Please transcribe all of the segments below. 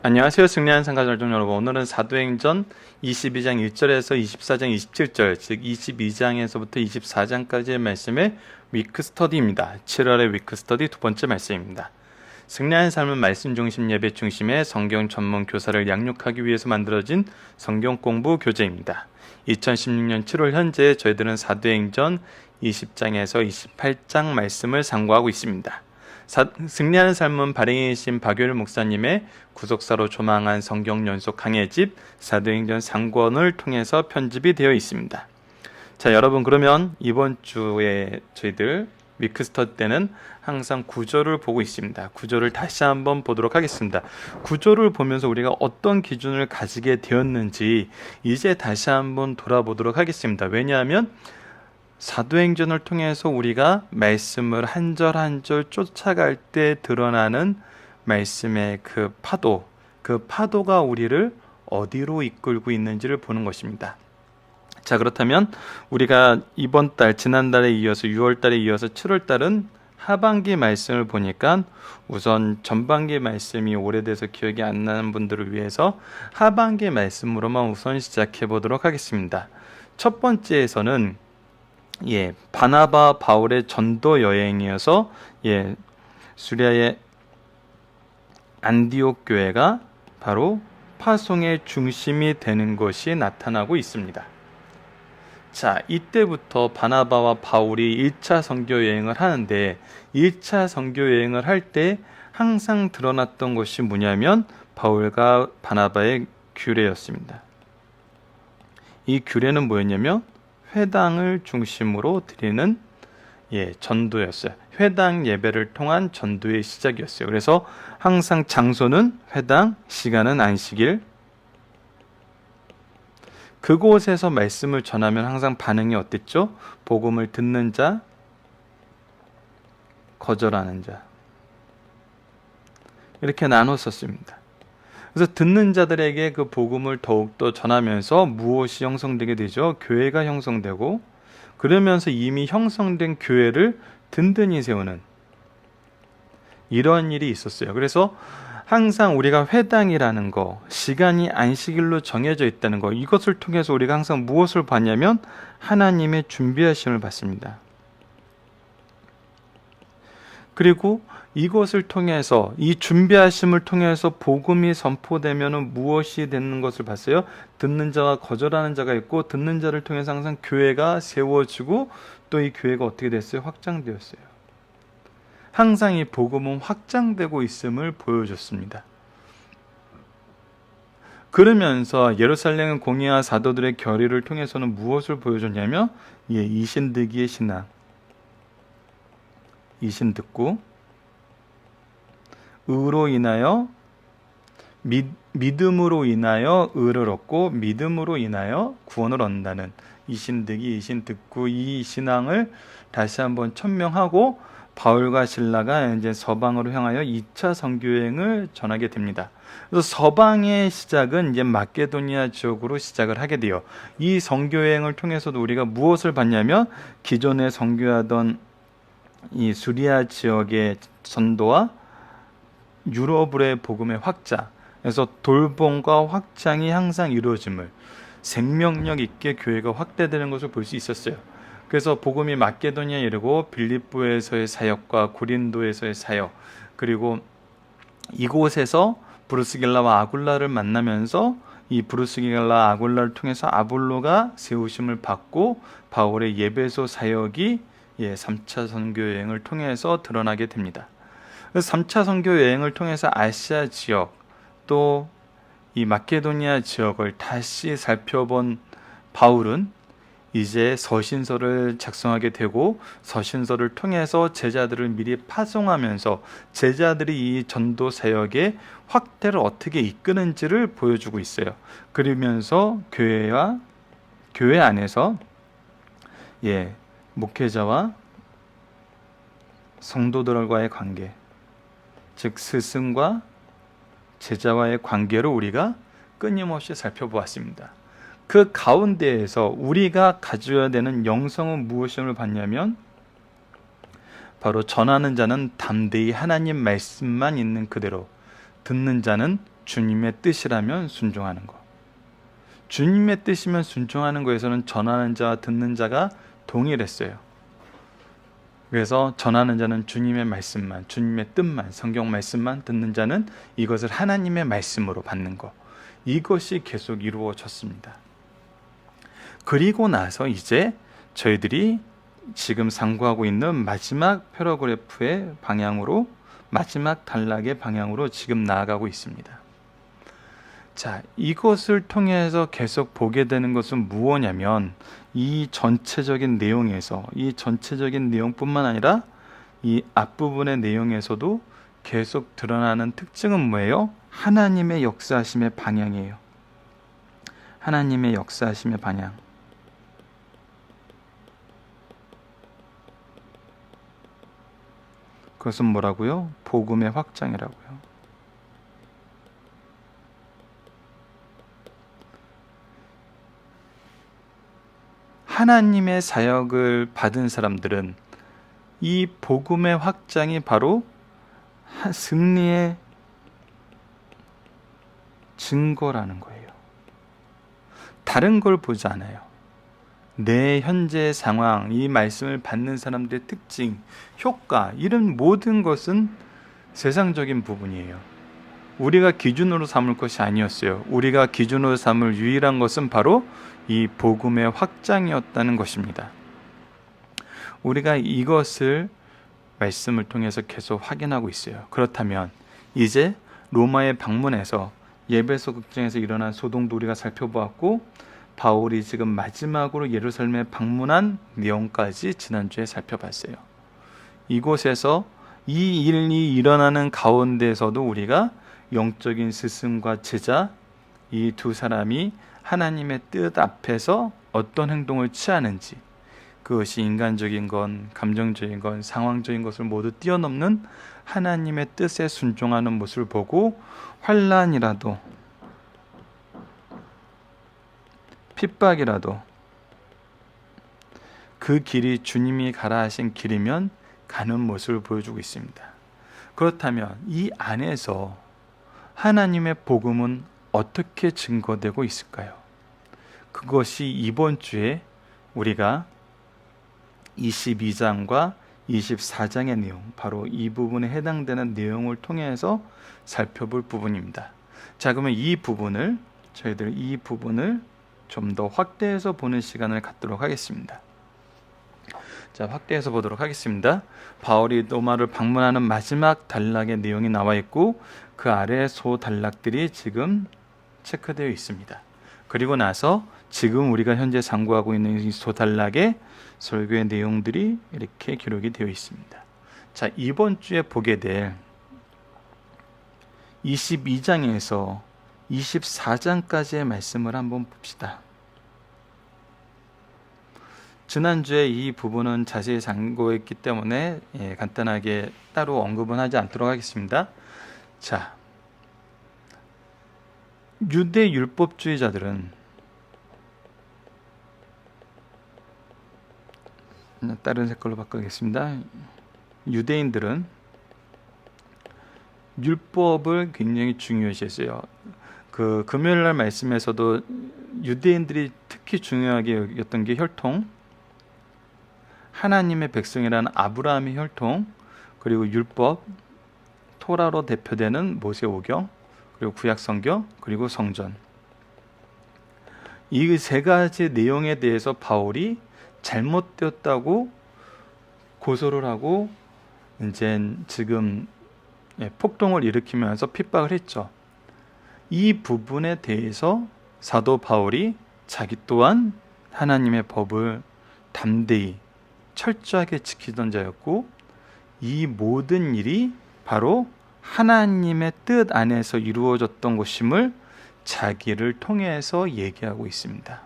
안녕하세요. 승리하는 상가절정 여러분. 오늘은 사도행전 22장 1절에서 24장 27절, 즉 22장에서부터 24장까지의 말씀의 위크 스터디입니다. 7월의 위크 스터디 두 번째 말씀입니다. 승리하는 삶은 말씀 중심 예배 중심의 성경 전문 교사를 양육하기 위해서 만들어진 성경 공부 교재입니다. 2016년 7월 현재 저희들은 사도행전 20장에서 28장 말씀을 상고하고 있습니다. 승리하는 삶은 발행이신 박효일 목사님의 구속사로 조망한 성경 연속 강해집 사도행전 상권을 통해서 편집이 되어 있습니다. 자, 여러분, 그러면 이번 주에 저희들 위크스터디 때는 항상 구조를 보고 있습니다. 구조를 다시 한번 보도록 하겠습니다. 구조를 보면서 우리가 어떤 기준을 가지게 되었는지 이제 다시 한번 돌아보도록 하겠습니다. 왜냐하면 사도행전을 통해서 우리가 말씀을 한 절 한 절 쫓아갈 때 드러나는 말씀의 그 파도가 우리를 어디로 이끌고 있는지를 보는 것입니다. 자, 그렇다면 우리가 이번 달, 지난달에 이어서 6월달에 이어서 7월달은 하반기 말씀을 보니까 우선 전반기 말씀이 오래돼서 기억이 안 나는 분들을 위해서 하반기 말씀으로만 우선 시작해 보도록 하겠습니다. 첫 번째에서는 바나바 바울의 전도 여행이어서 수리아의 안디옥 교회가 바로 파송의 중심이 되는 것이 나타나고 있습니다. 자, 이때부터 바나바와 바울이 1차 선교 여행을 하는데 1차 선교 여행을 할 때 항상 드러났던 것이 뭐냐면 바울과 바나바의 규례였습니다. 이 규례는 뭐였냐면 회당을 중심으로 드리는 전도였어요. 회당 예배를 통한 전도의 시작이었어요. 그래서 항상 장소는 회당, 시간은 안식일. 그곳에서 말씀을 전하면 항상 반응이 어땠죠? 복음을 듣는 자, 거절하는 자. 이렇게 나눴었습니다. 그래서 듣는 자들에게 그 복음을 더욱더 전하면서 무엇이 형성되게 되죠? 교회가 형성되고, 그러면서 이미 형성된 교회를 든든히 세우는 이런 일이 있었어요. 그래서 항상 우리가 회당이라는 거, 시간이 안식일로 정해져 있다는 거, 이것을 통해서 우리가 항상 무엇을 봤냐면 하나님의 준비하심을 봤습니다. 그리고 이것을 통해서, 이 준비하심을 통해서 복음이 선포되면 무엇이 되는 것을 봤어요? 듣는 자와 거절하는 자가 있고, 듣는 자를 통해서 항상 교회가 세워지고, 또 이 교회가 어떻게 됐어요? 확장되었어요. 항상 이 복음은 확장되고 있음을 보여줬습니다. 그러면서 예루살렘 공의와 사도들의 결의를 통해서는 무엇을 보여줬냐면 이신득이의 신앙, 이신 듣고 의로 인하여 믿음으로 인하여 의를 얻고 믿음으로 인하여 구원을 얻는다는 이신득이 이신 듣고 이 신앙을 다시 한번 천명하고 바울과 실라가 이제 서방으로 향하여 2차 선교여행을 전하게 됩니다. 그래서 서방의 시작은 이제 마케도니아 지역으로 시작을 하게 돼요. 이 선교여행을 통해서도 우리가 무엇을 봤냐면 기존에 선교하던 이 수리아 지역의 전도와 유럽의 복음의 확장, 그래서 돌봄과 확장이 항상 이루어짐을, 생명력 있게 교회가 확대되는 것을 볼 수 있었어요. 그래서 복음이 마케도니아에 이르고 빌립보에서의 사역과 고린도에서의 사역, 그리고 이곳에서 브루스길라와 아굴라를 만나면서 이 브루스길라 아굴라를 통해서 아볼로가 세우심을 받고 바울의 예배소 사역이 3차 선교 여행을 통해서 드러나게 됩니다. 3차 선교 여행을 통해서 아시아 지역 또 이 마케도니아 지역을 다시 살펴본 바울은 이제 서신서를 작성하게 되고, 서신서를 통해서 제자들을 미리 파송하면서 제자들이 이 전도 사역의 확대를 어떻게 이끄는지를 보여주고 있어요. 그러면서 교회 안에서 목회자와 성도들과의 관계, 즉 스승과 제자와의 관계를 우리가 끊임없이 살펴보았습니다. 그 가운데에서 우리가 가져야 되는 영성은 무엇임을 봤냐면 바로 전하는 자는 담대히 하나님 말씀만 있는 그대로, 듣는 자는 주님의 뜻이라면 순종하는 것. 주님의 뜻이면 순종하는 것에서는 전하는 자와 듣는 자가 동일했어요. 그래서 전하는 자는 주님의 말씀만, 주님의 뜻만, 성경 말씀만, 듣는 자는 이것을 하나님의 말씀으로 받는 것. 이것이 계속 이루어졌습니다. 그리고 나서 이제 저희들이 지금 상고하고 있는 마지막 패러그래프의 방향으로, 마지막 단락의 방향으로 지금 나아가고 있습니다. 자, 이것을 통해서 계속 보게 되는 것은 무엇이냐면, 이 전체적인 내용에서, 이 전체적인 내용뿐만 아니라 이 앞부분의 내용에서도 계속 드러나는 특징은 뭐예요? 하나님의 역사하심의 방향이에요. 하나님의 역사하심의 방향. 그것은 뭐라고요? 복음의 확장이라고요. 하나님의 사역을 받은 사람들은 이 복음의 확장이 바로 승리의 증거라는 거예요. 다른 걸 보지 않아요. 내 현재 상황, 이 말씀을 받는 사람들의 특징, 효과, 이런 모든 것은 세상적인 부분이에요. 우리가 기준으로 삼을 것이 아니었어요. 우리가 기준으로 삼을 유일한 것은 바로 이 복음의 확장이었다는 것입니다. 우리가 이것을 말씀을 통해서 계속 확인하고 있어요. 그렇다면 이제 로마의 방문에서 예배소 극장에서 일어난 소동도 우리가 살펴보았고, 바울이 지금 마지막으로 예루살렘에 방문한 내용까지 지난주에 살펴봤어요. 이곳에서 이 일이 일어나는 가운데서도 우리가 영적인 스승과 제자, 이 두 사람이 하나님의 뜻 앞에서 어떤 행동을 취하는지, 그것이 인간적인 건, 감정적인 건, 상황적인 것을 모두 뛰어넘는 하나님의 뜻에 순종하는 모습을 보고, 환난이라도 핍박이라도 그 길이 주님이 가라 하신 길이면 가는 모습을 보여주고 있습니다. 그렇다면 이 안에서 하나님의 복음은 어떻게 증거되고 있을까요? 그것이 이번 주에 우리가 22장과 24장의 내용, 바로 이 부분에 해당되는 내용을 통해서 살펴볼 부분입니다. 자, 그러면 저희들 이 부분을 좀 더 확대해서 보는 시간을 갖도록 하겠습니다. 자, 확대해서 보도록 하겠습니다. 바울이 로마를 방문하는 마지막 단락의 내용이 나와 있고, 그 아래 소 단락들이 지금 체크되어 있습니다. 그리고 나서 지금 우리가 현재 상고하고 있는 이 소 단락의 설교의 내용들이 이렇게 기록이 되어 있습니다. 자, 이번 주에 보게 될 22장에서 24장까지의 말씀을 한번 봅시다. 지난주에 이 부분은 자세히 상고했기 때문에 간단하게 따로 언급은 하지 않도록 하겠습니다. 자, 유대 율법주의자들은, 다른 색깔로 바꾸겠습니다. 유대인들은 율법을 굉장히 중요시했어요. 그 금요일날 말씀에서도 유대인들이 특히 중요하게 여겼던 게 혈통, 하나님의 백성이라는 아브라함의 혈통, 그리고 율법, 토라로 대표되는 모세오경, 그리고 구약성경, 그리고 성전. 이 세 가지 내용에 대해서 바울이 잘못되었다고 고소를 하고 이제 지금 폭동을 일으키면서 핍박을 했죠. 이 부분에 대해서 사도 바울이 자기 또한 하나님의 법을 담대히 철저하게 지키던 자였고, 이 모든 일이 바로 하나님의 뜻 안에서 이루어졌던 것임을 자기를 통해서 얘기하고 있습니다.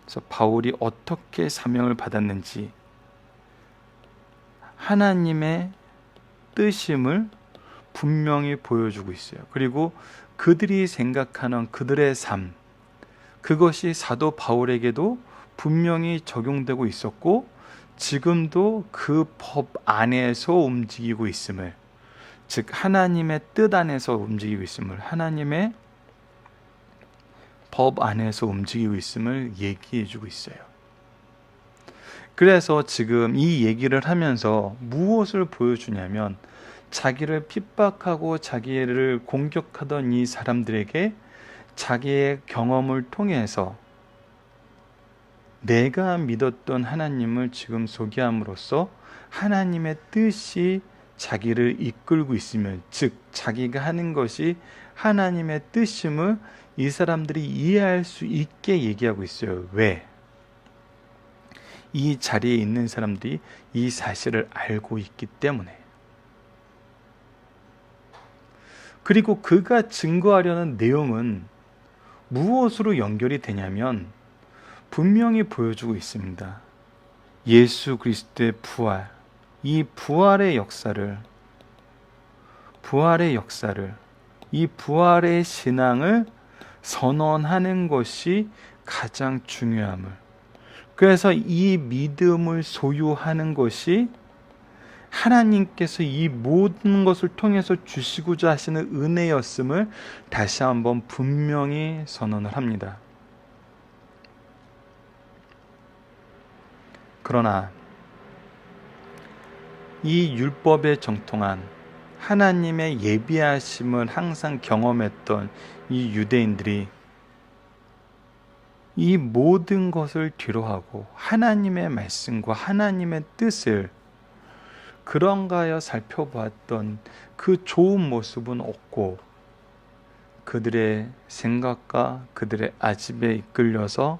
그래서 바울이 어떻게 사명을 받았는지, 하나님의 뜻임을 분명히 보여주고 있어요. 그리고 그들이 생각하는 그들의 삶, 그것이 사도 바울에게도 분명히 적용되고 있었고, 지금도 그 법 안에서 움직이고 있음을, 즉 하나님의 뜻 안에서 움직이고 있음을, 하나님의 법 안에서 움직이고 있음을 얘기해 주고 있어요. 그래서 지금 이 얘기를 하면서 무엇을 보여주냐면, 자기를 핍박하고 자기를 공격하던 이 사람들에게 자기의 경험을 통해서 내가 믿었던 하나님을 지금 소개함으로써 하나님의 뜻이 자기를 이끌고 있으면, 즉 자기가 하는 것이 하나님의 뜻임을 이 사람들이 이해할 수 있게 얘기하고 있어요. 왜? 이 자리에 있는 사람들이 이 사실을 알고 있기 때문에. 그리고 그가 증거하려는 내용은 무엇으로 연결이 되냐면 분명히 보여주고 있습니다. 예수 그리스도의 부활, 이 부활의 역사를, 이 부활의 신앙을 선언하는 것이 가장 중요함을, 그래서 이 믿음을 소유하는 것이 하나님께서 이 모든 것을 통해서 주시고자 하시는 은혜였음을 다시 한번 분명히 선언을 합니다. 그러나 이 율법에 정통한 하나님의 예비하심을 항상 경험했던 이 유대인들이 이 모든 것을 뒤로하고 하나님의 말씀과 하나님의 뜻을 그런가 하여 살펴보았던 그 좋은 모습은 없고, 그들의 생각과 그들의 아집에 이끌려서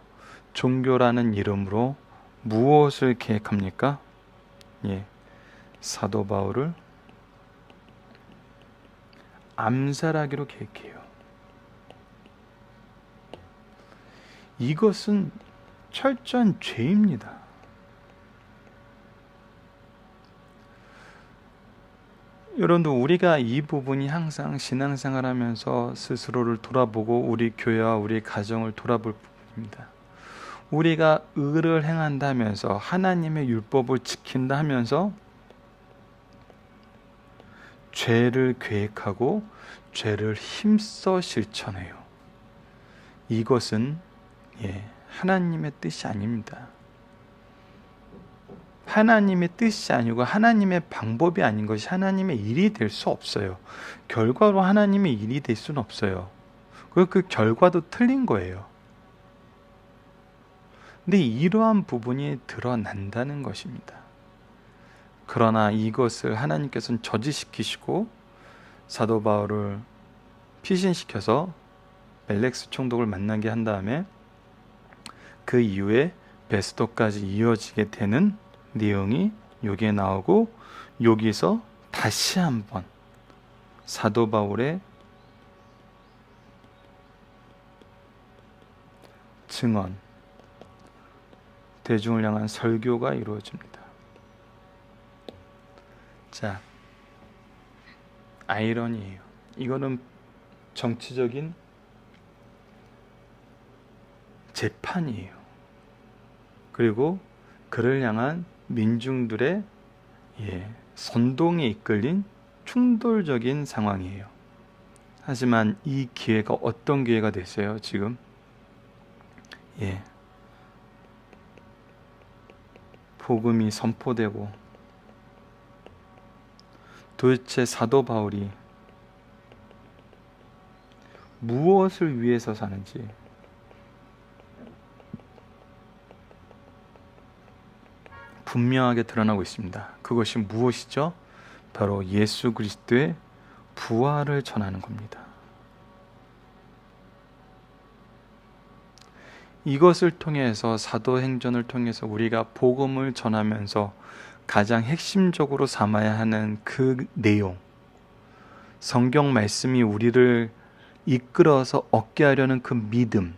종교라는 이름으로 무엇을 계획합니까? 사도 바울을 암살하기로 계획해요. 이것은 철저한 죄입니다. 여러분들, 우리가 이 부분이 항상 신앙생활하면서 스스로를 돌아보고 우리 교회와 우리 가정을 돌아볼 부분입니다. 우리가 의를 행한다 하면서, 하나님의 율법을 지킨다 하면서 죄를 계획하고 죄를 힘써 실천해요. 이것은 하나님의 뜻이 아닙니다. 하나님의 뜻이 아니고 하나님의 방법이 아닌 것이 하나님의 일이 될 수 없어요. 결과로 하나님의 일이 될 수는 없어요. 그리고 그 결과도 틀린 거예요. 근데 이러한 부분이 드러난다는 것입니다. 그러나 이것을 하나님께서는 저지시키시고 사도 바울을 피신시켜서 멜렉스 총독을 만나게 한 다음에 그 이후에 베스도까지 이어지게 되는 내용이 여기에 나오고, 여기서 다시 한번 사도 바울의 증언, 대중을 향한 설교가 이루어집니다. 자, 아이러니예요. 이거는 정치적인 재판이에요. 그리고 그를 향한 민중들의 선동에 이끌린 충돌적인 상황이에요. 하지만 이 기회가 어떤 기회가 됐어요, 지금? 복음이 선포되고, 도대체 사도 바울이 무엇을 위해서 사는지, 분명하게 드러나고 있습니다. 그것이 무엇이죠? 바로 예수 그리스도의 부활을 전하는 겁니다. 이것을 통해서, 사도행전을 통해서 우리가 복음을 전하면서 가장 핵심적으로 삼아야 하는 그 내용, 성경 말씀이 우리를 이끌어서 얻게 하려는 그 믿음,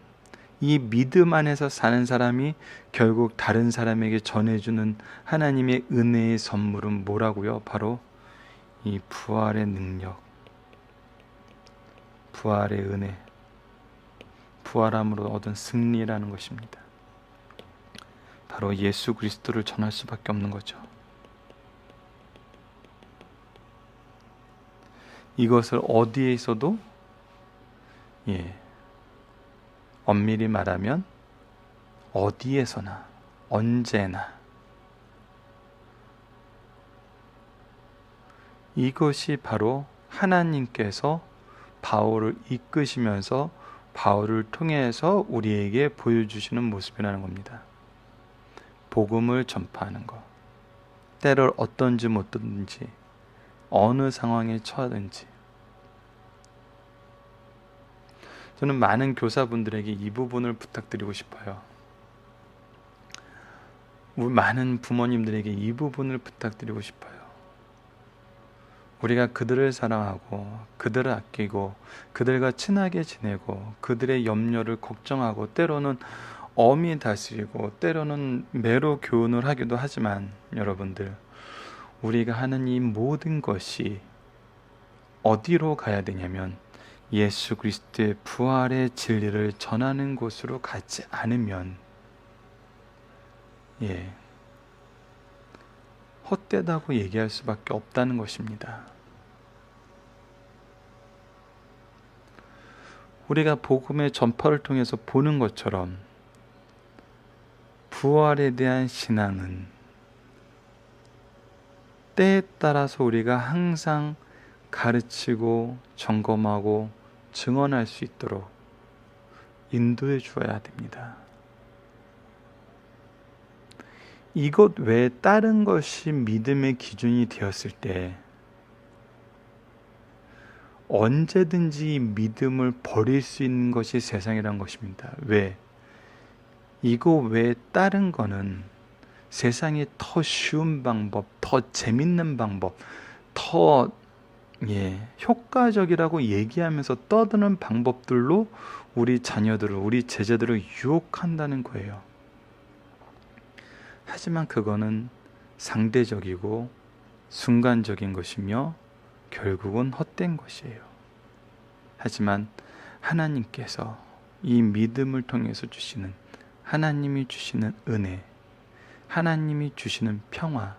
이 믿음 안에서 사는 사람이 결국 다른 사람에게 전해주는 하나님의 은혜의 선물은 뭐라고요? 바로 이 부활의 능력, 부활의 은혜, 부활함으로 얻은 승리라는 것입니다. 바로 예수 그리스도를 전할 수밖에 없는 거죠. 이것을 어디에서도 엄밀히 말하면 어디에서나 언제나 이것이 바로 하나님께서 바울을 이끄시면서 바울을 통해서 우리에게 보여주시는 모습이라는 겁니다. 복음을 전파하는 것. 때를 어떤지 못든지 어느 상황에 처하든지. 저는 많은 교사분들에게 이 부분을 부탁드리고 싶어요. 우리 많은 부모님들에게 이 부분을 부탁드리고 싶어요. 우리가 그들을 사랑하고 그들을 아끼고 그들과 친하게 지내고 그들의 염려를 걱정하고 때로는 엄히 다스리고 때로는 매로 교훈을 하기도 하지만 여러분들, 우리가 하는 이 모든 것이 어디로 가야 되냐면 예수 그리스도의 부활의 진리를 전하는 곳으로 가지 않으면 헛되다고 얘기할 수밖에 없다는 것입니다. 우리가 복음의 전파를 통해서 보는 것처럼 부활에 대한 신앙은 때에 따라서 우리가 항상 가르치고 점검하고 증언할 수 있도록 인도해 주어야 됩니다. 이것 외에 다른 것이 믿음의 기준이 되었을 때 언제든지 믿음을 버릴 수 있는 것이 세상이란 것입니다. 왜? 이거 외에 다른 거는 세상에 더 쉬운 방법, 더 재밌는 방법, 더 효과적이라고 얘기하면서 떠드는 방법들로 우리 자녀들을, 우리 제자들을 유혹한다는 거예요. 하지만 그거는 상대적이고 순간적인 것이며 결국은 헛된 것이에요. 하지만 하나님께서 이 믿음을 통해서 주시는, 하나님이 주시는 은혜, 하나님이 주시는 평화,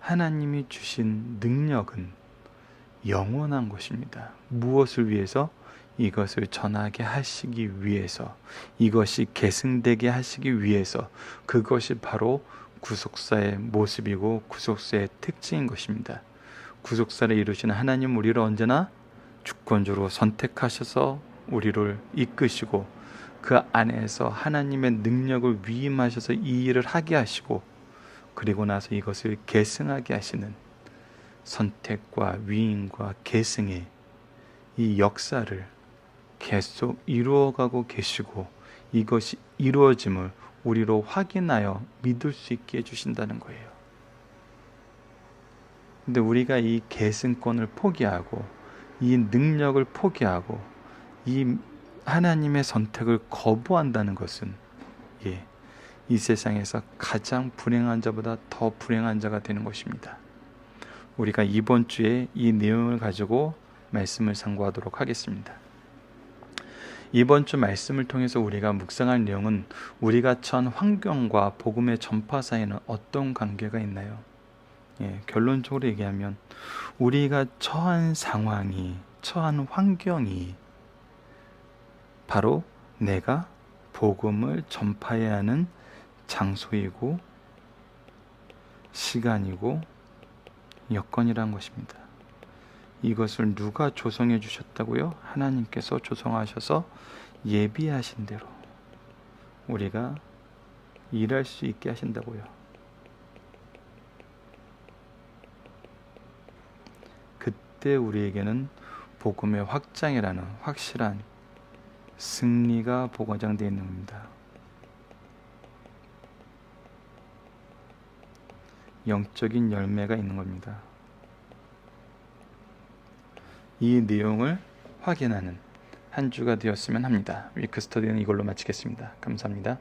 하나님이 주신 능력은 영원한 것입니다. 무엇을 위해서? 이것을 전하게 하시기 위해서, 이것이 계승되게 하시기 위해서. 그것이 바로 구속사의 모습이고 구속사의 특징인 것입니다. 구속사를 이루시는 하나님, 우리를 언제나 주권적으로 선택하셔서 우리를 이끄시고 그 안에서 하나님의 능력을 위임하셔서 이 일을 하게 하시고, 그리고 나서 이것을 계승하게 하시는 선택과 위임과 계승의 이 역사를 계속 이루어가고 계시고, 이것이 이루어짐을 우리로 확인하여 믿을 수 있게 해주신다는 거예요. 근데 우리가 이 계승권을 포기하고 이 능력을 포기하고 이 하나님의 선택을 거부한다는 것은 이 세상에서 가장 불행한 자보다 더 불행한 자가 되는 것입니다. 우리가 이번 주에 이 내용을 가지고 말씀을 상고하도록 하겠습니다. 이번 주 말씀을 통해서 우리가 묵상할 내용은 우리가 처한 환경과 복음의 전파 사이에는 어떤 관계가 있나요? 결론적으로 얘기하면 우리가 처한 상황이, 처한 환경이 바로 내가 복음을 전파해야 하는 장소이고 시간이고 여건이란 것입니다. 이것을 누가 조성해 주셨다고요? 하나님께서 조성하셔서 예비하신 대로 우리가 일할 수 있게 하신다고요. 그때 우리에게는 복음의 확장이라는 확실한 승리가 보장되어 있는 겁니다. 영적인 열매가 있는 겁니다. 이 내용을 확인하는 한 주가 되었으면 합니다. 위크 스터디는 이걸로 마치겠습니다. 감사합니다.